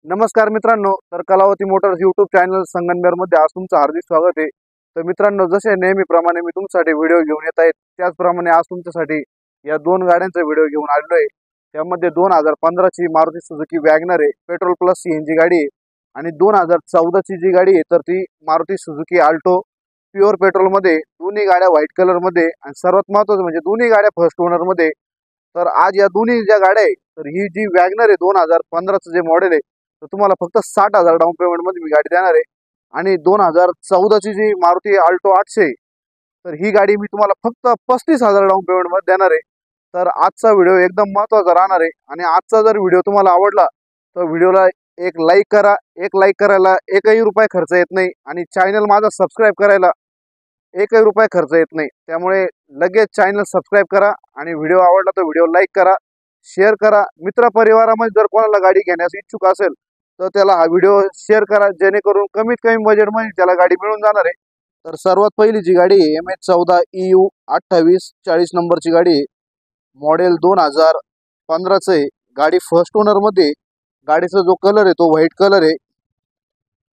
नमस्कार मित्रांनो, तर कलावती मोटर्स यूट्यूब चॅनल संगमनेरमध्ये आज तुमचं हार्दिक स्वागत आहे। तर मित्रांनो, जसे नेहमीप्रमाणे मी तुमच्यासाठी व्हिडिओ घेऊन येत आहे, त्याचप्रमाणे आज तुमच्यासाठी या दोन गाड्यांचा व्हिडिओ घेऊन आलेलो आहे। त्यामध्ये 2015 ची मारुती सुझुकी वॅगनर आहे, पेट्रोल प्लस सीएनजी गाडी आहे, आणि 2014 ची जी गाडी आहे तर ती Maruti Suzuki Alto pure petrol मध्ये। दोन्ही गाड्या व्हाईट कलर मध्ये, आणि सर्वात महत्त्वाचं म्हणजे दोन्ही गाड्या फर्स्ट ओनर मध्ये। तर आज या दोन्ही ज्या गाड्या आहे, तर ही जी वॅगनर आहे 2015चं जे मॉडेल आहे, तर तुम्हाला फक्त 60,000 डाऊन पेमेंट मध्ये मी गाडी देणार आहे। आणि 2014 ची जी मारुती आल्टो 800 आहे, तर ही गाडी मी तुम्हाला फक्त 35,000 डाऊन पेमेंट मध्ये देणार आहे। तर आजचा व्हिडिओ एकदम महत्त्वाचा राहणार आहे, आणि आजचा जर व्हिडिओ तुम्हाला आवडला तर व्हिडिओला एक लाईक करा। एक लाईक करायला एकही रुपये खर्च येत नाही, आणि चॅनल माझा सबस्क्राईब करायला एकही रुपये खर्च येत नाही। त्यामुळे लगेच चॅनल सबस्क्राईब करा, आणि व्हिडिओ आवडला तर व्हिडिओ लाईक करा, शेअर करा। मित्र परिवारामध्ये जर कोणाला गाडी घेण्यास इच्छुक असेल तर त्याला हा व्हिडिओ शेअर करा, जेणेकरून कमीत कमी बजेटमध्ये त्याला गाडी मिळून जाणार आहे। तर सर्वात पहिली जी गाडी आहे MH14 EU 2840 नंबरची गाडी आहे, मॉडेल 2015चं आहे। गाडी फर्स्ट ओनर मध्ये। गाडीचा जो कलर आहे तो व्हाईट कलर आहे।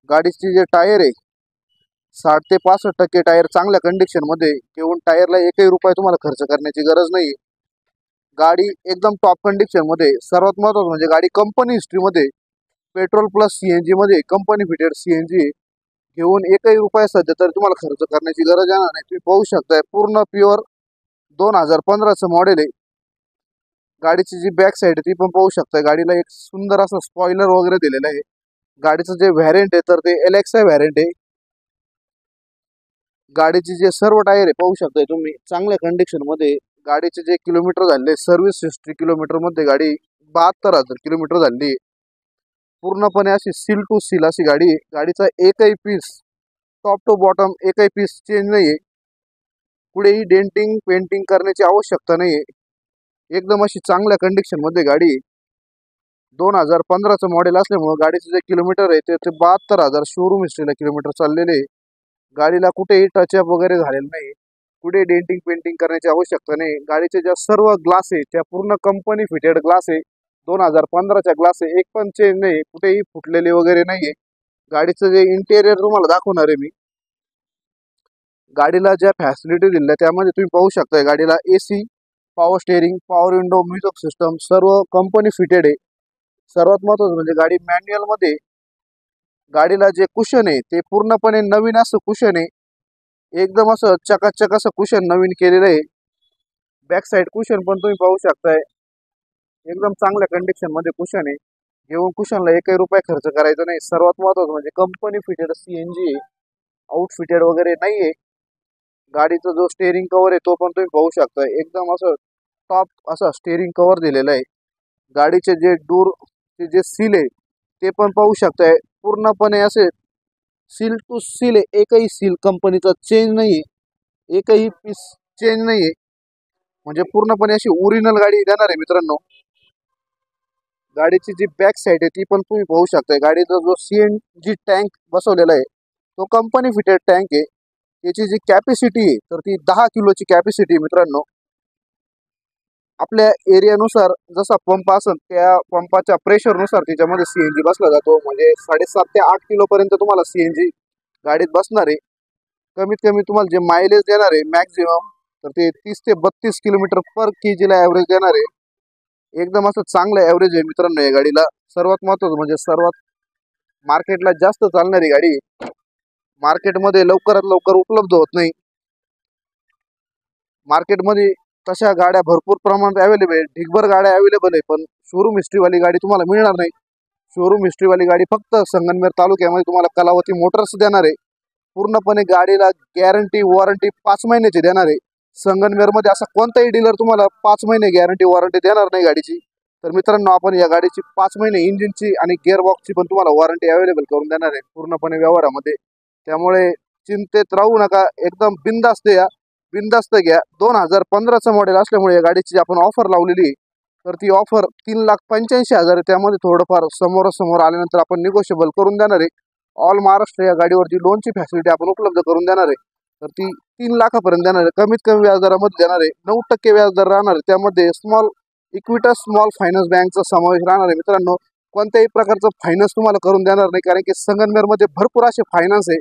गाडीचे जे टायर आहे 60 ते 65% टायर चांगल्या कंडिशन मध्ये घेऊन, टायरला एकही रुपये तुम्हाला खर्च करण्याची गरज नाही। गाडी एकदम टॉप कंडिशन मध्ये। सर्वात महत्त्वाचं म्हणजे गाडी कंपनी हिस्ट्री मध्ये पेट्रोल प्लस सीएनजी मध्ये कंपनी फिटेड सीएनजी घेऊन एकही रुपया सध्या तर तुम्हाला खर्च करण्याची गरज येणार नाही। तुम्ही पाहू शकताय पूर्ण प्युअर 2015चं मॉडेल आहे। गाडीची जी बॅक साईड आहे ती पण पाहू शकताय। गाडीला एक सुंदर असं स्पॉइलर वगैरे दिलेलं आहे। गाडीचं जे व्हॅरियंट आहे तर ते LXI व्हॅरियंट आहे। गाडीचे जे सर्व टायर आहे पाहू शकताय तुम्ही चांगल्या कंडिशन मध्ये। गाडीचे जे किलोमीटर झाले सर्व्हिस हिस्ट्री किलोमीटर मध्ये गाडी 72,000 किलोमीटर झाली। पूर्णपणे अशी सील टू सील अशी गाडी आहे। गाडीचा एकही पीस टॉप टू बॉटम एकही पीस चेंज नाही आहे। कुठेही डेंटिंग पेंटिंग करण्याची आवश्यकता नाही आहे। एकदम अशी चांगल्या कंडिशन मध्ये गाडी आहे। 2015चं मॉडेल असल्यामुळे गाडीचे जे किलोमीटर आहे ते 72,000 शोरूम हिस्ट्रीला किलोमीटर चाललेले आहे। गाडीला कुठेही टचअप वगैरे झालेलं नाही, कुठे डेंटिंग पेंटिंग करण्याची आवश्यकता नाही। गाडीचे ज्या सर्व ग्लास आहे त्या पूर्ण कंपनी फिटेड ग्लास आहे। 2015च्या ग्लास आहे, एक पण चेंज नाही, कुठेही फुटलेले वगैरे नाहीये। गाडीचं जे इंटेरियर तुम्हाला दाखवणार आहे मी। गाडीला ज्या फॅसिलिटी दिल्या त्यामध्ये तुम्ही पाहू शकताय गाडीला AC, power steering, power window, music system सर्व कंपनी फिटेड आहे। सर्वात महत्त्वाचं म्हणजे गाडी मॅन्युअल मध्ये। गाडीला जे कुशन आहे ते पूर्णपणे नवीन असं कुशन आहे। एकदम असं चकाचक असं कुशन नवीन केलेलं आहे। बॅक साईड कुशन पण तुम्ही पाहू शकताय, एकदम चांगल्या कंडिशन मध्ये कुशन आहे। घेऊन कुशनला एकही रुपये खर्च करायचा नाही। सर्वात महत्त्वाचं म्हणजे कंपनी फिटेड सीएनजी आहे, आउटफिटेड वगैरे नाहीये। गाडीचा जो स्टेअरिंग कव्हर आहे तो पण तुम्ही पाहू शकताय, एकदम असं टॉप असा स्टेअरिंग कव्हर दिलेला आहे। गाडीचे जे जे सील आहे ते पण पाहू शकताय, पूर्णपणे असे सील टू सील आहे। एकही सील कंपनीचा चेंज नाहीये, एकही पीस चेंज नाहीये, म्हणजे पूर्णपणे अशी ओरिजिनल गाडी देणार आहे मित्रांनो। गाडीची जी बॅक साईड आहे ती पण तुम्ही पाहू शकताय। गाडीचा जो CNG टँक बसवलेला आहे तो कंपनी फिटेड टँक आहे। त्याची जी कॅपॅसिटी आहे तर ती 10 किलोची कॅपॅसिटी मित्रांनो। आपल्या एरियानुसार जसा पंप असेल त्या पंपाच्या प्रेशरनुसार त्याच्यामध्ये CNG बसला जातो, म्हणजे 7.5 ते 8 किलो पर्यंत तुम्हाला CNG गाडीत बसणार आहे। कमीत कमी तुम्हाला जे मायलेज देणार आहे मॅक्झिमम तर ते 30 ते 32 किलोमीटर पर kg ला ॲव्हरेज देणार आहे। एकदम असं चांगलं ॲव्हरेज आहे मित्रांनो या गाडीला। सर्वात महत्त्वाचं म्हणजे सर्वात मार्केटला जास्त चालणारी गाडी, मार्केटमध्ये लवकरात लवकर उपलब्ध होत नाही। मार्केटमध्ये तशा गाड्या भरपूर प्रमाणात अवेलेबल आहे, ढिगभर गाड्या अवेलेबल आहे, पण शोरूम हिस्ट्रीवाली गाडी तुम्हाला मिळणार नाही। शोरूम हिस्ट्रीवाली गाडी फक्त संगमनेर तालुक्यामध्ये तुम्हाला कलावती मोटर्स देणार आहे। पूर्णपणे गाडीला गॅरंटी वॉरंटी 5 महिन्याची देणार आहे। संगमनेरमध्ये असा कोणताही डीलर तुम्हाला 5 महिने गॅरंटी वॉरंटी देणार नाही गाडीची। तर मित्रांनो, आपण या गाडीची 5 महिने इंजिनची आणि गिअरबॉक्सची पण तुम्हाला वॉरंटी अवेलेबल करून देणार आहे पूर्णपणे व्यवहारामध्ये। त्यामुळे चिंतेत राहू नका, एकदम बिंदास्त या, बिंदास्त घ्या। 2015चं मॉडेल असल्यामुळे या गाडीची आपण ऑफर लावलेली आहे, तर ती ऑफर 3,85,000 आहे। त्यामध्ये थोडंफार समोरासमोर आल्यानंतर आपण निगोशिएबल करून देणार आहे। ऑल महाराष्ट्र या गाडीवरती लोनची फॅसिलिटी आपण उपलब्ध करून देणार आहे, तर ती 3 लाखापर्यंत देणार आहे। कमीत कमी व्याजदरामध्ये देणार आहे, 9% व्याजदर राहणार आहे। त्यामध्ये स्मॉल इक्विटस स्मॉल फायनान्स बँकचा समावेश राहणार आहे मित्रांनो। कोणत्याही प्रकारचं फायनान्स तुम्हाला करून देणार नाही, कारण की संगमनेरमध्ये भरपूर असे फायनान्स आहे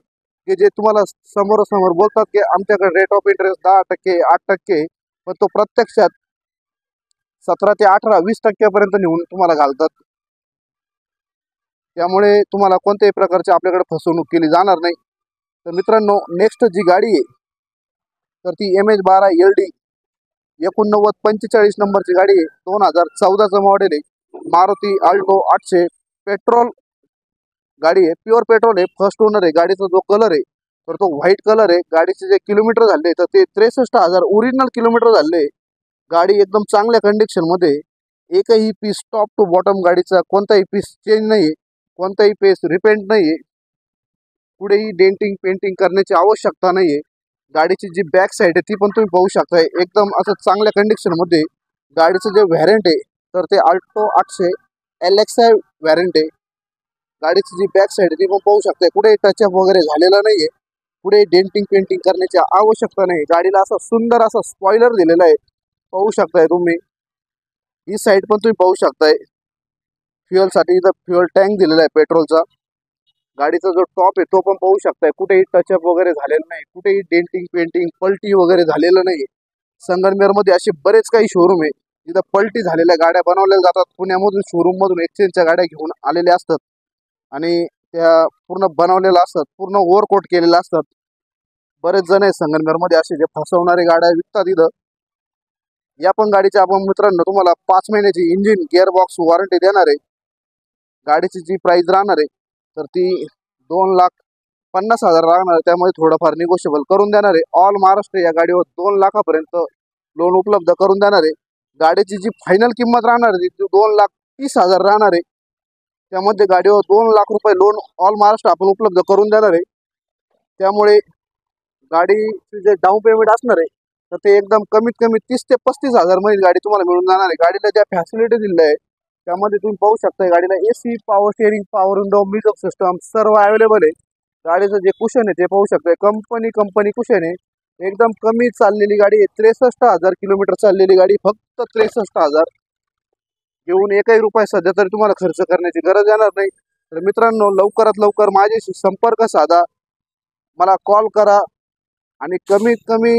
की जे तुम्हाला समोरासमोर बोलतात की आमच्याकडे रेट ऑफ इंटरेस्ट 10%, 8%, पण तो प्रत्यक्षात 17 ते 18, 20% नेऊन तुम्हाला घालतात. त्यामुळे तुम्हाला कोणत्याही प्रकारची आपल्याकडे फसवणूक केली जाणार नाही. तर मित्रांनो, नेक्स्ट जी गाडी आहे तर ती MH12 LD 8945 नंबरची गाडी आहे. 2014चं मॉडेल आहे. मारुती आल्टो 800 पेट्रोल गाडी आहे. प्युअर पेट्रोल आहे. फर्स्ट ओनर आहे. गाडीचा जो कलर आहे तर तो व्हाईट कलर आहे. गाडीचे जे किलोमीटर झाले तर ते 63,000 ओरिजिनल किलोमीटर झाले. गाडी एकदम चांगल्या कंडिशनमध्ये. एकही पीस टॉप टू बॉटम गाडीचा कोणताही पीस चेंज नाही, कोणताही पीस रिपेंट नाही, कुठेही डेंटिंग पेंटिंग करण्याची आवश्यकता नाहीये. गाडीची जी बॅक साईड आहे ती पण तुम्ही पाहू शकताय. एकदम असं चांगल्या कंडिशनमध्ये. गाडीचं जे व्हॅरियंट आहे तर ते आल्टो 800 LXI व्हॅरियंट आहे. गाडीची जी बॅक साईड आहे ती पण पाहू शकताय. कुठेही टचअप वगैरे झालेला नाहीये, पुढे डेंटिंग पेंटिंग करण्याची आवश्यकता नाही. गाडीला असा सुंदर असा स्पॉइलर दिलेला आहे, पाहू शकताय तुम्ही. ही साईड पण तुम्ही पाहू शकताय. फ्युएलसाठी इथं फ्युएल टँक दिलेला आहे पेट्रोलचा. गाडीचा जो टॉप आहे तो पण पाहू शकताय. कुठेही टचअप वगैरे झालेलं नाही, कुठेही डेंटिंग पेंटिंग पलटी वगैरे झालेलं नाही. संगमनेरमध्ये असे बरेच काही शोरूम आहे जिथं पलटी झालेल्या गाड्या बनवल्या जातात. पुण्यामधून शोरूममधून एक्सचेंजच्या गाड्या घेऊन आलेल्या असतात आणि त्या पूर्ण बनवलेल्या असतात, पूर्ण ओव्हरकोट केलेल्या असतात. बरेच जण आहे संगमनेरमध्ये असे जे फसवणारे गाड्या विकतात इथं. या पण गाडीच्या आपण मित्रांनो तुम्हाला 5 महिन्याची इंजिन गिअरबॉक्स वॉरंटी देणार आहे. गाडीची जी प्राइस राहणार आहे तर ती 2,50,000 राहणार. त्यामध्ये थोडंफार निगोशिएबल करून देणार आहे. ऑल महाराष्ट्र या गाडीवर 2 लाखापर्यंत लोन उपलब्ध करून देणार आहे. गाडीची जी फायनल किंमत राहणार आहे ती 2,30,000 राहणार आहे. त्यामध्ये गाडीवर 2 लाख रुपये लोन ऑल महाराष्ट्र आपण उपलब्ध करून देणार आहे. त्यामुळे गाडीचे जे डाऊन पेमेंट असणार आहे तर ते एकदम कमीत कमी 30 ते 35,000 मध्ये गाडी तुम्हाला मिळून जाणार आहे. गाडीला ज्या फॅसिलिटी दिल्या आहे त्यामध्ये तुम्ही पाहू शकता. गाडीला AC, power steering, power window, music system सर्व अवेलेबल आहे. गाडीचं जे कुशन आहे ते पाहू शकता. कंपनी कुशन आहे. एकदम कमी चाललेली गाडी आहे. 63,000 किलोमीटर चाललेली गाडी, फक्त 63,000. घेऊन एकही रुपया सध्या तरी तुम्हाला खर्च करण्याची गरज येणार नाही. तर मित्रांनो, लवकरात लवकर माझ्याशी संपर्क साधा, मला कॉल करा आणि कमीत कमी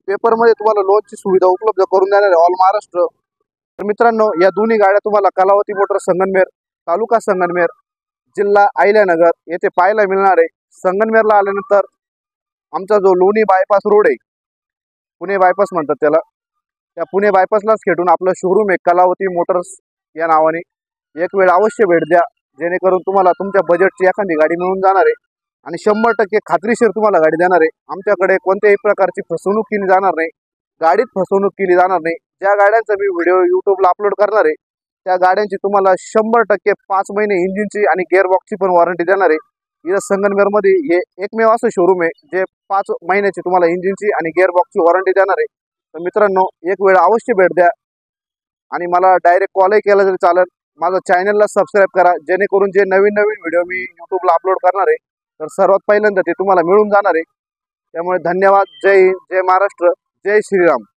पेपरमध्ये तुम्हाला लोनची सुविधा उपलब्ध करून देणार आहे ऑल महाराष्ट्र. तर मित्रांनो, या दोन्ही गाड्या तुम्हाला कलावती मोटर्स संगमनेर, तालुका संगमनेर, जिल्हा अहिल्यानगर येथे पाहायला मिळणार आहे. संगमनेरला आल्यानंतर आमचा जो लोणी बायपास रोड आहे, पुणे बायपास म्हणतात त्याला, त्या पुणे बायपासलाच खेटून आपलं शोरूम आहे कलावती मोटर्स या नावाने. एक वेळ अवश्य भेट द्या, जेणेकरून तुम्हाला तुमच्या बजेटची एखादी गाडी मिळून जाणार आहे आणि 100% खात्रीशीर तुम्हाला गाडी देणार आहे. आमच्याकडे कोणत्याही प्रकारची फसवणूक केली जाणार नाही, गाडीत फसवणूक केली जाणार नाही. ज्या गाड्यांचा मी व्हिडिओ यूट्यूबला अपलोड करणार आहे त्या गाड्यांची तुम्हाला 100% 5 महिने इंजिनची आणि गिअरबॉक्सची पण वॉरंटी देणार आहे. इथं संगमनेरमध्ये हे एकमेव असं शोरूम आहे जे 5 महिन्याची तुम्हाला इंजिनची आणि गिअरबॉक्सची वॉरंटी देणार आहे. तर मित्रांनो, एक वेळ अवश्य भेट द्या आणि मला डायरेक्ट कॉलही केला तरी चालेल. माझं चॅनलला सबस्क्राईब करा, जेणेकरून जे नवीन नवीन व्हिडिओ मी यूट्यूबला अपलोड करणार आहे तर सर्वात पहिल्यांदा ते तुम्हाला मिळून जाणार आहे. त्यामुळे धन्यवाद. जय हिंद, जय महाराष्ट्र, जय श्रीराम.